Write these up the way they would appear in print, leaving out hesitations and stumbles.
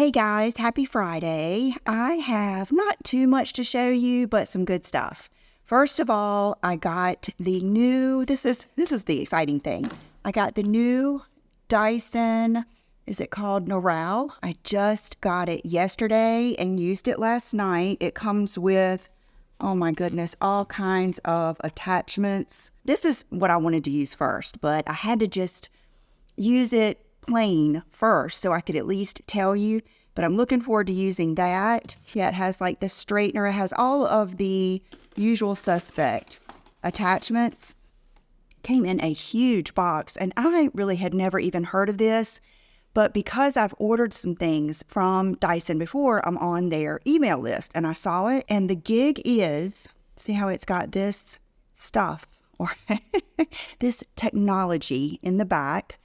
Hey guys, happy Friday. I have not too much to show you, but some good stuff. First of all, I got the new, this is the exciting thing. I got the new Dyson, is it called Nural? I just got it yesterday and used it last night. It comes with, oh my goodness, all kinds of attachments. This is what I wanted to use first, but I had to just use it plain first so I could at least tell you, but I'm looking forward to using that. Yeah, it has like the straightener. It has all of the usual suspect attachments. Came in a huge box, and I really had never even heard of this, but because I've ordered some things from Dyson before, I'm on their email list, and I saw it, and the gig is, see how it's got this stuff, or this technology in the back.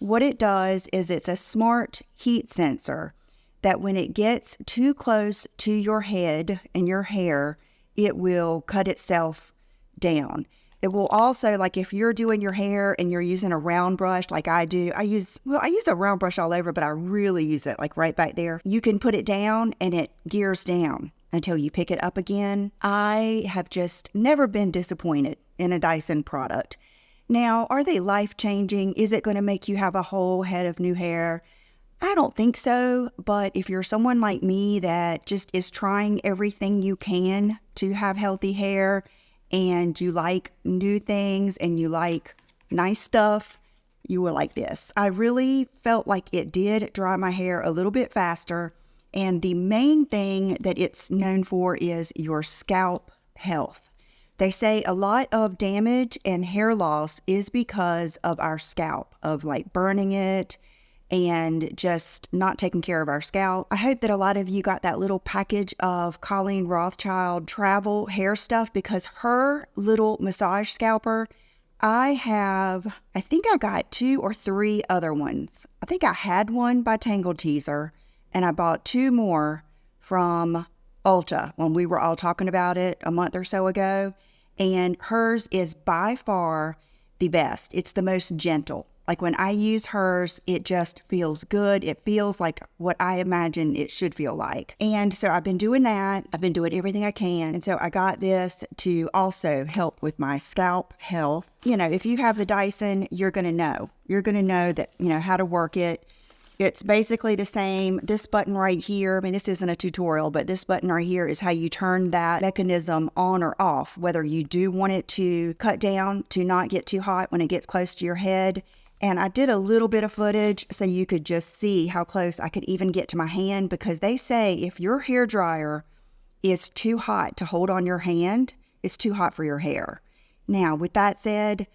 What it does is it's a smart heat sensor that when it gets too close to your head and your hair, it will cut itself down. It will also, like if you're doing your hair and you're using a round brush like I do, I use a round brush all over, but I really use it like right back there. You can put it down and it gears down until you pick it up again. I have just never been disappointed in a Dyson product. Now, are they life-changing? Is it going to make you have a whole head of new hair? I don't think so, but if you're someone like me that just is trying everything you can to have healthy hair, and you like new things and you like nice stuff, you will like this. I really felt like it did dry my hair a little bit faster, and the main thing that it's known for is your scalp health. They say a lot of damage and hair loss is because of our scalp, of like burning it and just not taking care of our scalp. I hope that a lot of you got that little package of Colleen Rothschild travel hair stuff, because her little massage scalper, I think I got 2 or 3 other ones. I think I had one by Tangle Teezer, and I bought 2 more from Ulta when we were all talking about it a month or so ago. And hers is by far the best. It's the most gentle. Like when I use hers, it just feels good. It feels like what I imagine it should feel like. And so I've been doing that. I've been doing everything I can. And so I got this to also help with my scalp health. You know, if you have the Dyson, you're going to know. You're going to know that, you know, how to work it. It's basically the same. This button right here, I mean, this isn't a tutorial, but this button right here is how you turn that mechanism on or off, whether you do want it to cut down to not get too hot when it gets close to your head. And I did a little bit of footage so you could just see how close I could even get to my hand, because they say if your hair dryer is too hot to hold on your hand, it's too hot for your hair. Now, with that said,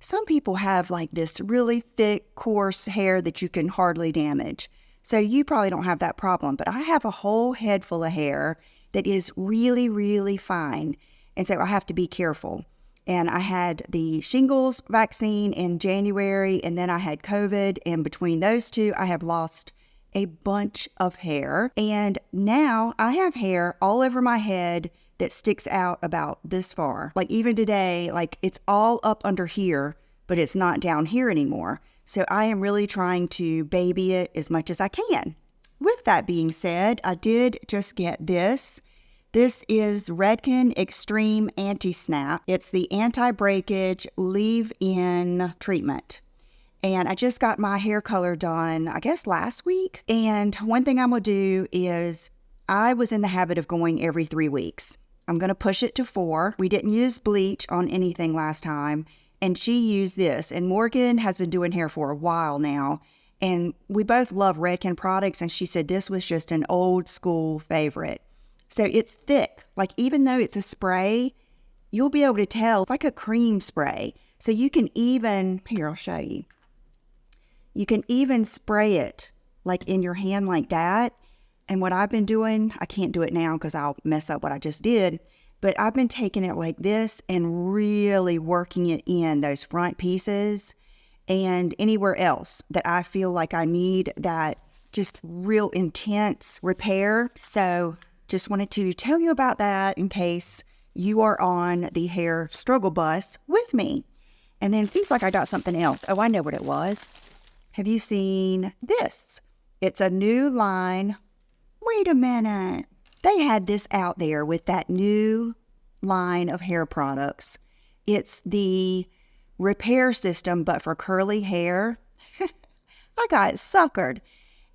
some people have like this really thick, coarse hair that you can hardly damage. So you probably don't have that problem, but I have a whole head full of hair that is really, really fine. And so I have to be careful. And I had the shingles vaccine in January, and then I had COVID. And between those two, I have lost a bunch of hair. And now I have hair all over my head that sticks out about this far. Like even today, like it's all up under here, but it's not down here anymore. So I am really trying to baby it as much as I can. With that being said, I did just get this. This is Redken Extreme Anti-Snap. It's the anti-breakage leave-in treatment. And I just got my hair color done, I guess last week. And one thing I'm going to do is, I was in the habit of going every 3 weeks. I'm going to push it to 4. We didn't use bleach on anything last time, and she used this. And Morgan has been doing hair for a while now, and we both love Redken products, and she said this was just an old school favorite. So it's thick. Like even though it's a spray, you'll be able to tell it's like a cream spray. So you can even, here I'll show you. You can even spray it like in your hand like that. And what I've been doing, I can't do it now because I'll mess up what I just did, but I've been taking it like this and really working it in those front pieces and anywhere else that I feel like I need that just real intense repair. So just wanted to tell you about that in case you are on the hair struggle bus with me. And then it seems like I got something else. Oh, I know what it was. Have you seen this? It's a new line. Wait a minute. They had this out there with that new line of hair products. It's the repair system, but for curly hair. I got suckered.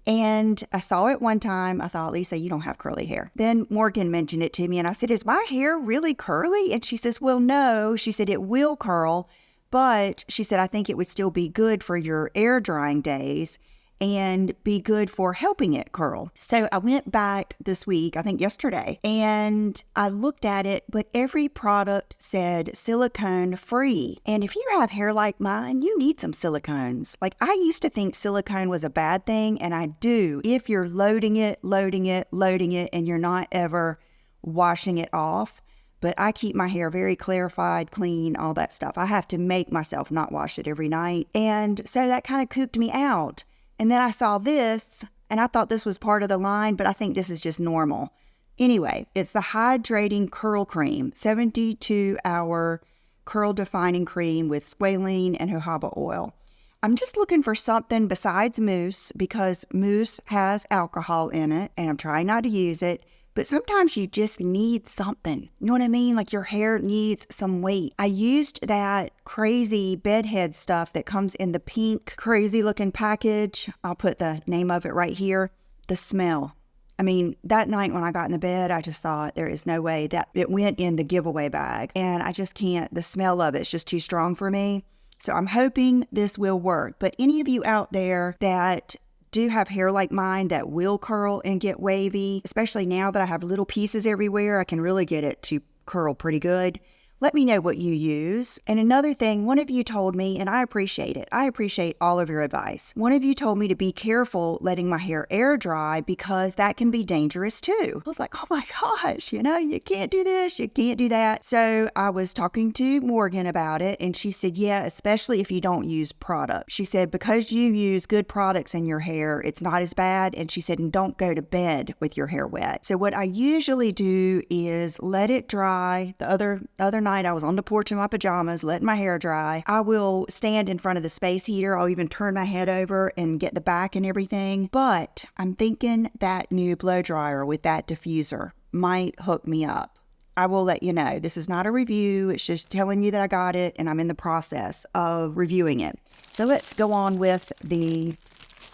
And I saw it one time. I thought, Lisa, you don't have curly hair. Then Morgan mentioned it to me, and I said, is my hair really curly? And she says, well, no. She said, it will curl, but she said, I think it would still be good for your air drying days and be good for helping it curl. So I went back this week, I think yesterday, and I looked at it, but every product said silicone free. And if you have hair like mine, you need some silicones. Like, I used to think silicone was a bad thing, and I do. If you're loading it, and you're not ever washing it off. But I keep my hair very clarified, clean, all that stuff. I have to make myself not wash it every night. And so that kind of cooped me out. And then I saw this, and I thought this was part of the line, but I think this is just normal. Anyway, it's the Hydrating Curl Cream, 72-hour curl defining cream with squalene and jojoba oil. I'm just looking for something besides mousse, because mousse has alcohol in it, and I'm trying not to use it. But sometimes you just need something. You know what I mean? Like, your hair needs some weight. I used that crazy bedhead stuff that comes in the pink, crazy looking package. I'll put the name of it right here. The smell. I mean, that night when I got in the bed, I just thought there is no way that it went in the giveaway bag. And I just can't, the smell of it's just too strong for me. So I'm hoping this will work. But any of you out there that do have hair like mine that will curl and get wavy, especially now that I have little pieces everywhere, I can really get it to curl pretty good. Let me know what you use. And another thing, one of you told me, and I appreciate it. I appreciate all of your advice. One of you told me to be careful letting my hair air dry because that can be dangerous too. I was like, oh my gosh, you can't do this, you can't do that. So I was talking to Morgan about it, and she said, yeah, especially if you don't use product. She said, because you use good products in your hair, it's not as bad. And she said, and don't go to bed with your hair wet. So what I usually do is let it dry. The other night I was on the porch in my pajamas, letting my hair dry. I will stand in front of the space heater. I'll even turn my head over and get the back and everything. But I'm thinking that new blow dryer with that diffuser might hook me up. I will let you know. This is not a review. It's just telling you that I got it and I'm in the process of reviewing it. So let's go on with the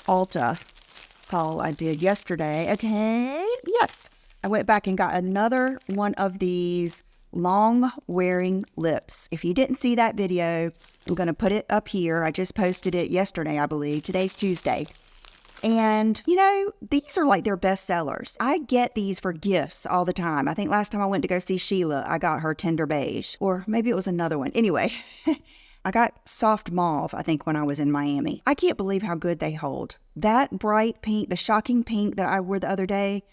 Ulta haul I did yesterday. Okay. Yes. I went back and got another one of these long wearing lips. If you didn't see that video, I'm going to put it up here. I just posted it yesterday, I believe. Today's Tuesday. And, these are like their best sellers. I get these for gifts all the time. I think last time I went to go see Sheila, I got her Tender Beige. Or maybe it was another one. Anyway, I got Soft Mauve, I think, when I was in Miami. I can't believe how good they hold. That bright pink, the shocking pink that I wore the other day,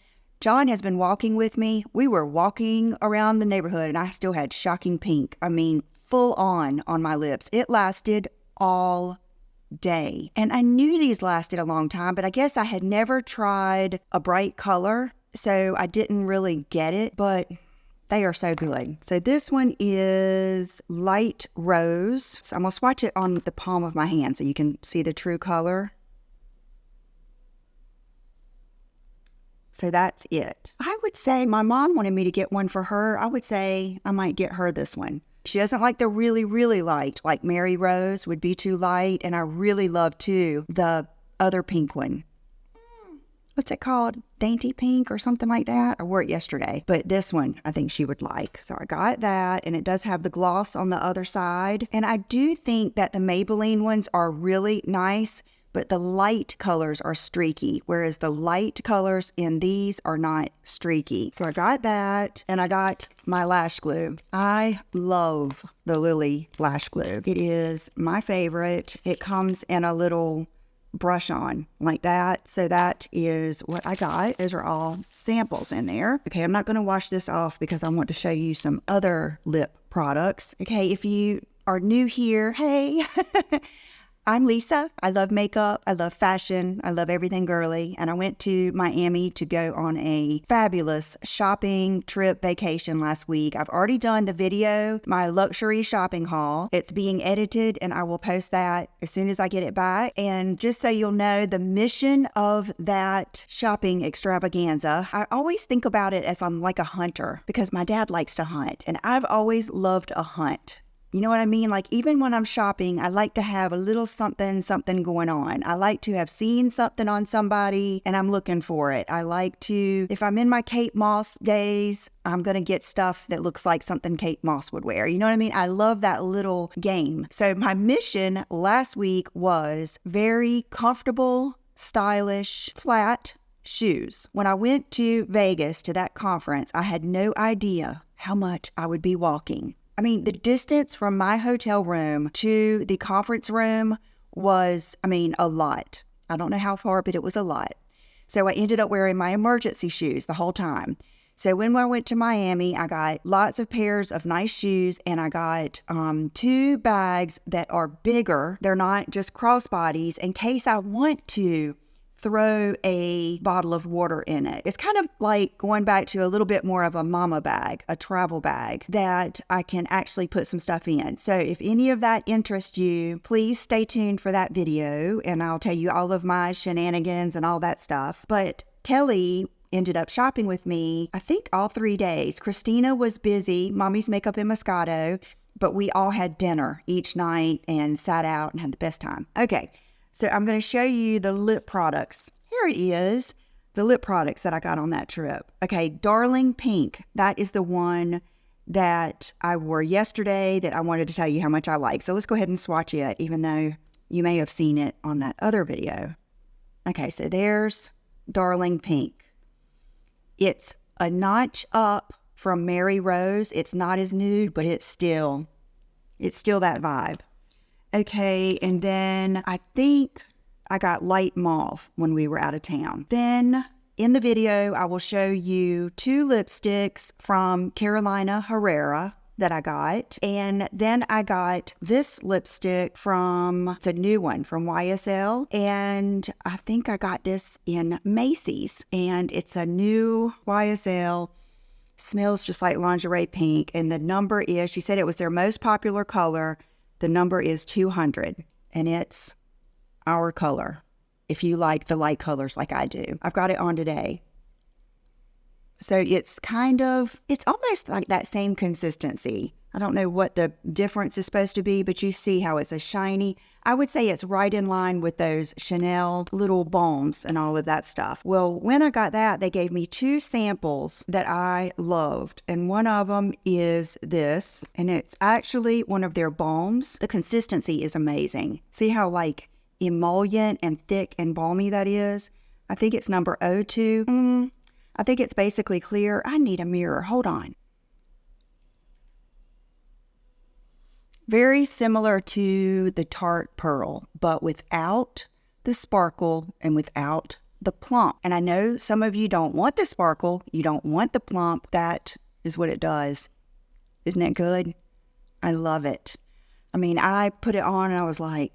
John has been walking with me. We were walking around the neighborhood and I still had shocking pink. I mean, full on my lips. It lasted all day. And I knew these lasted a long time, but I guess I had never tried a bright color, so I didn't really get it, but they are so good. So this one is light rose. So I'm going to swatch it on the palm of my hand so you can see the true color. So that's it. I would say my mom wanted me to get one for her. I would say I might get her this one. She doesn't like the really, really light, like Mary Rose would be too light. And I really love, too, the other pink one. What's it called? Dainty Pink or something like that? I wore it yesterday. But this one, I think she would like. So I got that. And it does have the gloss on the other side. And I do think that the Maybelline ones are really nice, but the light colors are streaky, whereas the light colors in these are not streaky. So I got that, and I got my lash glue. I love the Lily lash glue. It is my favorite. It comes in a little brush on like that. So that is what I got. Those are all samples in there. Okay, I'm not going to wash this off because I want to show you some other lip products. Okay, if you are new here, hey, I'm Lisa. I love makeup. I love fashion. I love everything girly. And I went to Miami to go on a fabulous shopping trip vacation last week. I've already done the video, my luxury shopping haul. It's being edited and I will post that as soon as I get it back. And just so you'll know, the mission of that shopping extravaganza, I always think about it as I'm like a hunter because my dad likes to hunt and I've always loved a hunt. You know what I mean? Like even when I'm shopping, I like to have a little something going on. I like to have seen something on somebody and I'm looking for it. I like to, if I'm in my Kate Moss days, I'm going to get stuff that looks like something Kate Moss would wear. You know what I mean? I love that little game. So my mission last week was very comfortable, stylish, flat shoes. When I went to Vegas to that conference, I had no idea how much I would be walking. I mean, the distance from my hotel room to the conference room was, a lot. I don't know how far, but it was a lot. So I ended up wearing my emergency shoes the whole time. So when I went to Miami, I got lots of pairs of nice shoes and I got 2 bags that are bigger. They're not just crossbodies in case I want to throw a bottle of water in it. It's kind of like going back to a little bit more of a mama bag, a travel bag that I can actually put some stuff in. So if any of that interests you, please stay tuned for that video and I'll tell you all of my shenanigans and all that stuff. But Kelly ended up shopping with me, I think all 3 days. Christina was busy, Mommy's Makeup and Moscato, but we all had dinner each night and sat out and had the best time. Okay. So I'm going to show you the lip products. Here it is, the lip products that I got on that trip. Okay, Darling Pink. That is the one that I wore yesterday that I wanted to tell you how much I like. So let's go ahead and swatch it, even though you may have seen it on that other video. Okay, so there's Darling Pink. It's a notch up from Mary Rose. It's not as nude, but it's still that vibe. Okay, and then I think I got light mauve when we were out of town. Then in the video, I will show you 2 lipsticks from Carolina Herrera that I got. And then I got this lipstick it's a new one from YSL. And I think I got this in Macy's. And it's a new YSL. Smells just like lingerie pink. And the number is, she said it was their most popular color. The number is 200, and it's our color, if you like the light colors like I do. I've got it on today. So it's almost like that same consistency. I don't know what the difference is supposed to be, but you see how it's a shiny. I would say it's right in line with those Chanel little balms and all of that stuff. Well, when I got that, they gave me 2 samples that I loved. And one of them is this, and it's actually one of their balms. The consistency is amazing. See how like emollient and thick and balmy that is? I think it's number 02. I think it's basically clear. I need a mirror. Hold on. Very similar to the Tarte Pearl, but without the sparkle and without the plump. And I know some of you don't want the sparkle, you don't want the plump. That is what it does. Isn't it good? I love it. I put it on and I was like,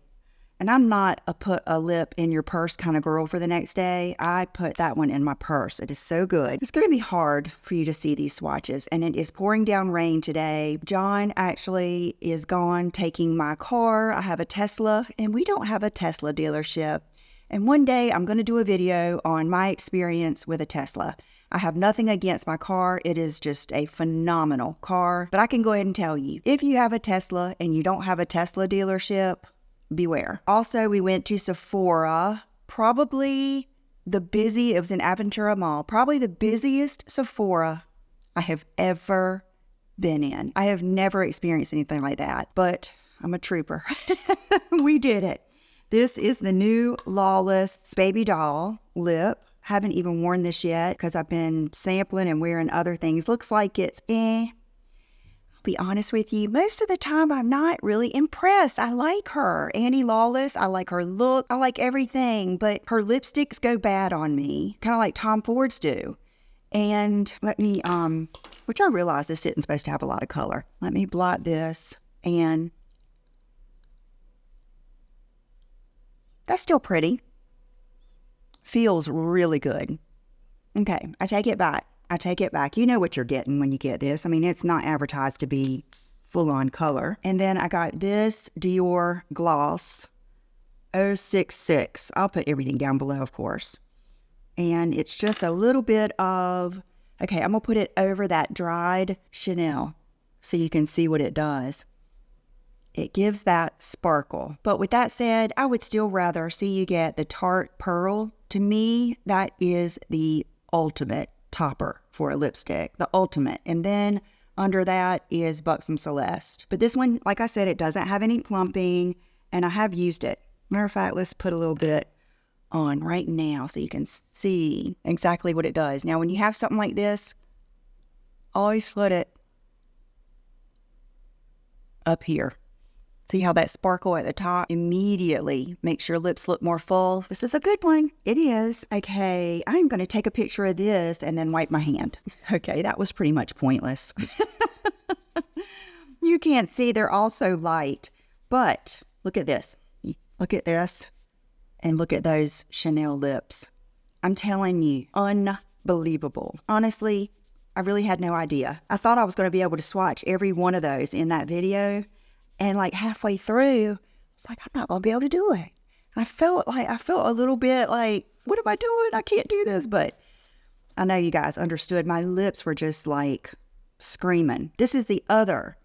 and I'm not a put a lip in your purse kind of girl for the next day. I put that one in my purse. It is so good. It's going to be hard for you to see these swatches, and it is pouring down rain today. John actually is gone taking my car. I have a Tesla, and we don't have a Tesla dealership. And one day I'm going to do a video on my experience with a Tesla. I have nothing against my car. It is just a phenomenal car. But I can go ahead and tell you, if you have a Tesla and you don't have a Tesla dealership, beware. Also, we went to Sephora, it was in Aventura Mall, probably the busiest Sephora I have ever been in. I have never experienced anything like that, but I'm a trooper. We did it. This is the new Lawless Baby Doll lip. Haven't even worn this yet because I've been sampling and wearing other things. Looks like it's be honest with you, most of the time I'm not really impressed. I like her. Annie Lawless, I like her look. I like everything, but her lipsticks go bad on me, kind of like Tom Ford's do. And let me, which I realize this isn't supposed to have a lot of color. Let me blot this and That's still pretty. Feels really good. Okay, I take it back. I take it back. You know what you're getting when you get this. I mean, it's not advertised to be full-on color. And then I got this Dior Gloss 066. I'll put everything down below, of course. And it's just a little bit of, okay, I'm going to put it over that dried Chanel so you can see what it does. It gives that sparkle. But with that said, I would still rather see you get the Tarte Pearl. To me, that is the ultimate topper for a lipstick, the ultimate. And then under that is Buxom Celeste. But this one, like I said, it doesn't have any plumping, and I have used it. Matter of fact, let's put a little bit on right now so you can see exactly what it does. Now, when you have something like this, always put it up here. See how that sparkle at the top immediately makes your lips look more full? This is a good one. It is. Okay, I'm going to take a picture of this and then wipe my hand. Okay, that was pretty much pointless. You can't see, they're all so light. But look at this. Look at this. And look at those Chanel lips. I'm telling you, unbelievable. Honestly, I really had no idea. I thought I was going to be able to swatch every one of those in that video. And like halfway through, I was like, I'm not going to be able to do it. I felt a little bit like, what am I doing? I can't do this. But I know you guys understood. My lips were just like screaming. This is the other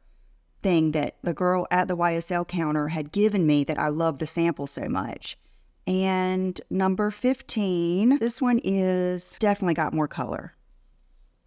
thing that the girl at the YSL counter had given me that I love the sample so much. And number 15, this one is definitely got more color.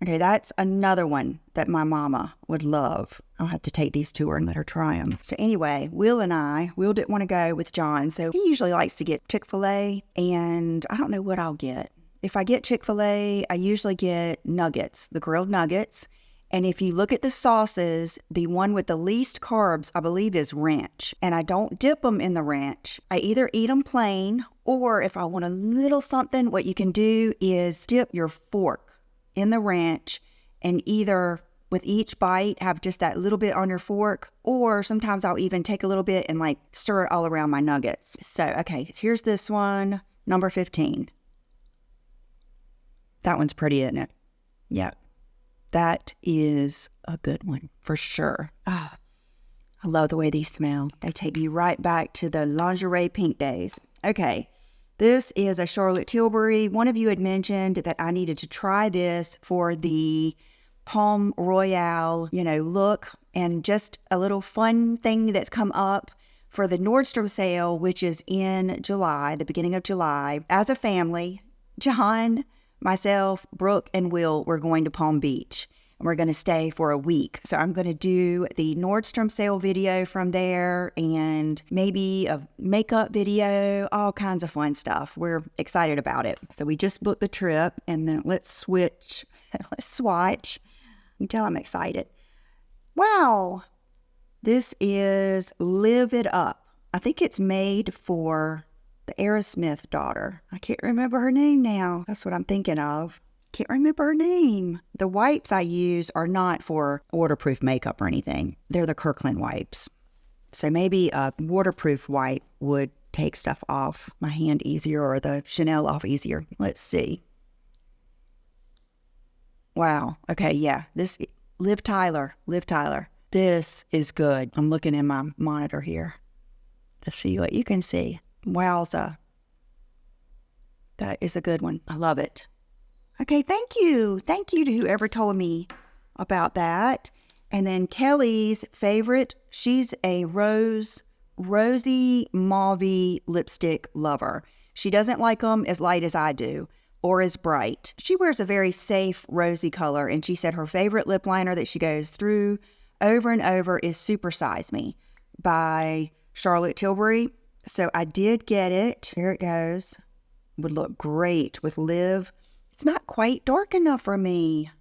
Okay, that's another one that my mama would love. I'll have to take these to her and let her try them. So anyway, Will didn't want to go with John. So he usually likes to get Chick-fil-A, and I don't know what I'll get. If I get Chick-fil-A, I usually get nuggets, the grilled nuggets. And if you look at the sauces, the one with the least carbs, I believe, is ranch. And I don't dip them in the ranch. I either eat them plain, or if I want a little something, what you can do is dip your fork in the ranch and either with each bite have just that little bit on your fork, or sometimes I'll even take a little bit and like stir it all around my nuggets. So, okay, here's this one, number 15. That one's pretty, isn't it? Yeah. That is a good one for sure. Ah, I love the way these smell. They take you right back to the lingerie pink days. Okay, this is a Charlotte Tilbury. One of you had mentioned that I needed to try this for the Palm Royale, look, and just a little fun thing that's come up for the Nordstrom sale, which is in July, the beginning of July. As a family, John, myself, Brooke, and Will were going to Palm Beach, and we're going to stay for a week. So I'm going to do the Nordstrom sale video from there and maybe a makeup video, all kinds of fun stuff. We're excited about it. So we just booked the trip, and then let's swatch. You can tell I'm excited. Wow. This is Live It Up. I think it's made for the Aerosmith daughter. I can't remember her name now. That's what I'm thinking of. Can't remember her name. The wipes I use are not for waterproof makeup or anything. They're the Kirkland wipes. So maybe a waterproof wipe would take stuff off my hand easier, or the Chanel off easier. Let's see. Wow. Okay, yeah. This, Liv Tyler. This is good. I'm looking in my monitor here to see what you can see. Wowza. That is a good one. I love it. Okay, thank you. Thank you to whoever told me about that. And then Kelly's favorite, she's a rosy mauve lipstick lover. She doesn't like them as light as I do or as bright. She wears a very safe rosy color, and she said her favorite lip liner that she goes through over and over is Super Size Me by Charlotte Tilbury. So I did get it. Here it goes. Would look great with Liv. It's not quite dark enough for me.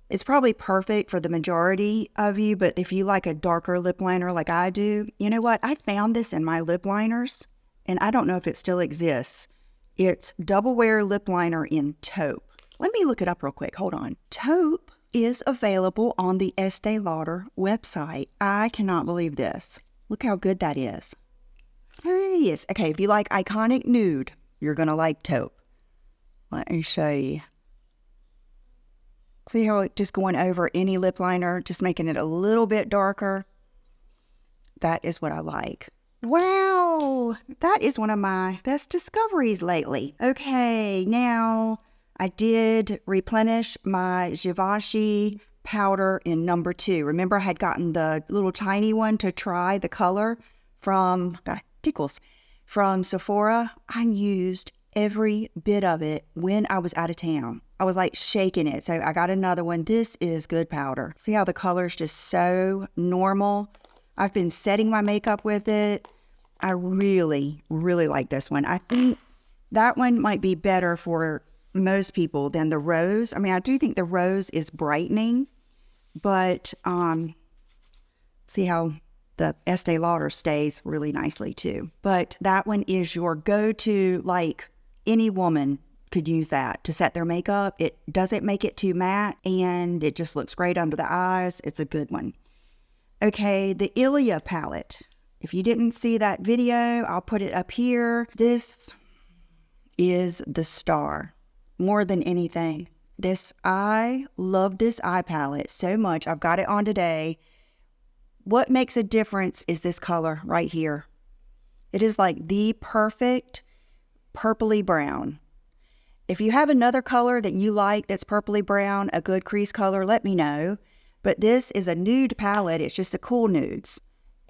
It's probably perfect for the majority of you, but if you like a darker lip liner like I do, you know what? I found this in my lip liners, and I don't know if it still exists. It's Double Wear Lip Liner in Taupe. Let me look it up real quick. Hold on. Taupe is available on the Estee Lauder website. I cannot believe this. Look how good that is. Yes. Okay, if you like iconic nude, you're going to like taupe. Let me show you. See how it just going over any lip liner, just making it a little bit darker? That is what I like. Wow, that is one of my best discoveries lately. Okay, now I did replenish my Givenchy powder in number 2. Remember I had gotten the little tiny one to try the color from, tickles, from Sephora. I used every bit of it when I was out of town. I was like shaking it. So I got another one. This is good powder. See how the color is just so normal? I've been setting my makeup with it. I really, really like this one. I think that one might be better for most people than the rose. I mean, I do think the rose is brightening, but see how the Estee Lauder stays really nicely too. But that one is your go-to, like any woman could use that to set their makeup. It doesn't make it too matte and it just looks great under the eyes. It's a good one. Okay, the Ilyia palette. If you didn't see that video, I'll put it up here. This is the star more than anything. I love this eye palette so much. I've got it on today. What makes a difference is this color right here. It is like the perfect purpley brown. If you have another color that you like that's purpley brown, a good crease color, let me know. But this is a nude palette. It's just the cool nudes.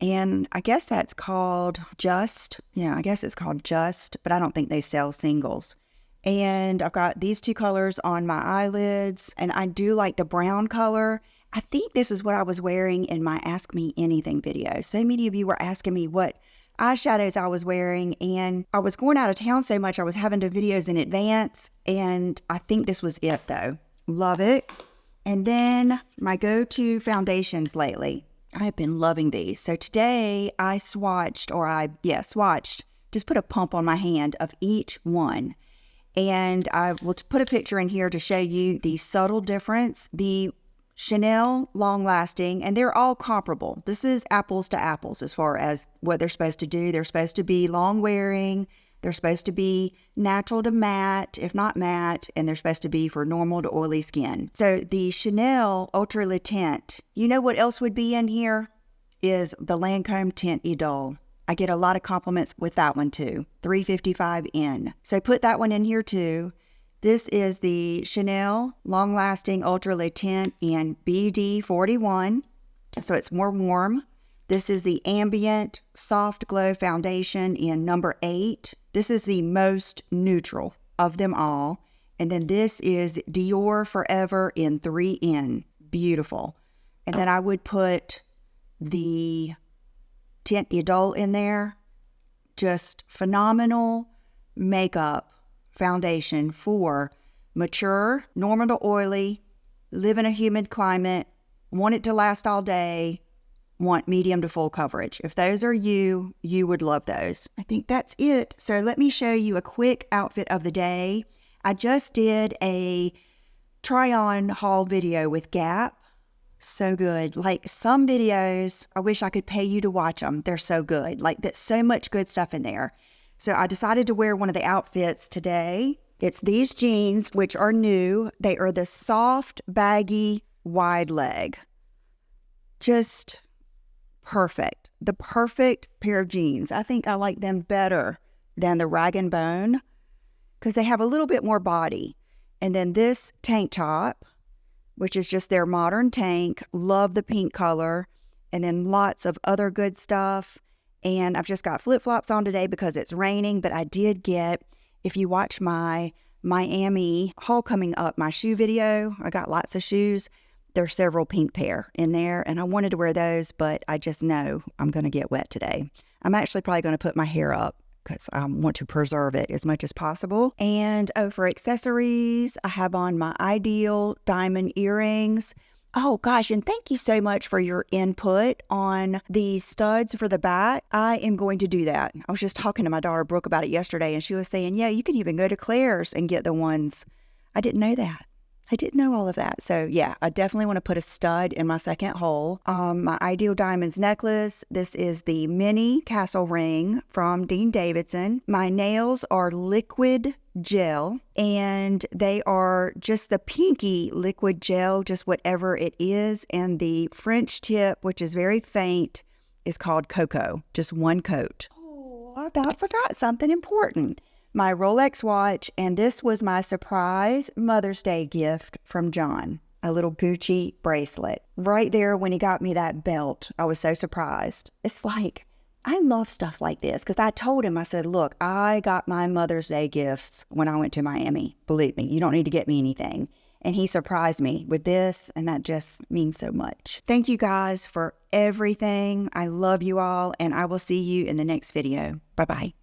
And I guess that's called Just. Yeah, I guess it's called Just, but I don't think they sell singles. And I've got these 2 colors on my eyelids. And I do like the brown color. I think this is what I was wearing in my Ask Me Anything video. So many of you were asking me what eyeshadows I was wearing. And I was going out of town so much, I was having to videos in advance. And I think this was it though. Love it. And then my go-to foundations lately. I've been loving these. So today I swatched, just put a pump on my hand of each one. And I will put a picture in here to show you the subtle difference. The Chanel Long Lasting, and they're all comparable. This is apples to apples as far as what they're supposed to do. They're supposed to be long wearing. They're supposed to be natural to matte, if not matte, and they're supposed to be for normal to oily skin. So the Chanel Ultra Le Tint, you know what else would be in here? Is the Lancome Tint Idyl. I get a lot of compliments with that one too, $3.55 So put that one in here too. This is the Chanel Long Lasting Ultra Le Tint in BD41, so it's more warm. This is the Ambient Soft Glow Foundation in number 8. This is the most neutral of them all. And then this is Dior Forever in 3N. Beautiful. And then I would put the Tint Idyl in there. Just phenomenal makeup foundation for mature, normal to oily, live in a humid climate, want it to last all day, want medium to full coverage. If those are you, you would love those. I think that's it. So let me show you a quick outfit of the day. I just did a try-on haul video with Gap. So good. Like some videos, I wish I could pay you to watch them. They're so good. Like there's so much good stuff in there. So I decided to wear one of the outfits today. It's these jeans, which are new. They are the soft, baggy, wide leg. Just perfect. The perfect pair of jeans. I think I like them better than the Rag & Bone because they have a little bit more body. And then this tank top, which is just their modern tank. Love the pink color. And then lots of other good stuff. And I've just got flip-flops on today because it's raining. But I did get, if you watch my Miami haul coming up, my shoe video, I got lots of shoes. There's several pink pair in there. And I wanted to wear those, but I just know I'm going to get wet today. I'm actually probably going to put my hair up because I want to preserve it as much as possible. And for accessories, I have on my Idyl diamond earrings. Oh gosh, and thank you so much for your input on the studs for the back. I am going to do that. I was just talking to my daughter Brooke about it yesterday, and she was saying, yeah, you can even go to Claire's and get the ones. I didn't know that. I didn't know all of that. So yeah, I definitely want to put a stud in my second hole. My Idyl Diamonds necklace. This is the mini castle ring from Dean Davidson. My nails are liquid gel, and they are just the pinky liquid gel, just whatever it is. And the French tip, which is very faint, is called Cocoa, just one coat. Oh, I about forgot something important. My Rolex watch, and this was my surprise Mother's Day gift from John, a little Gucci bracelet. Right there when he got me that belt, I was so surprised. It's like, I love stuff like this because I told him, I said, look, I got my Mother's Day gifts when I went to Miami. Believe me, you don't need to get me anything. And he surprised me with this, and that just means so much. Thank you guys for everything. I love you all, and I will see you in the next video. Bye-bye.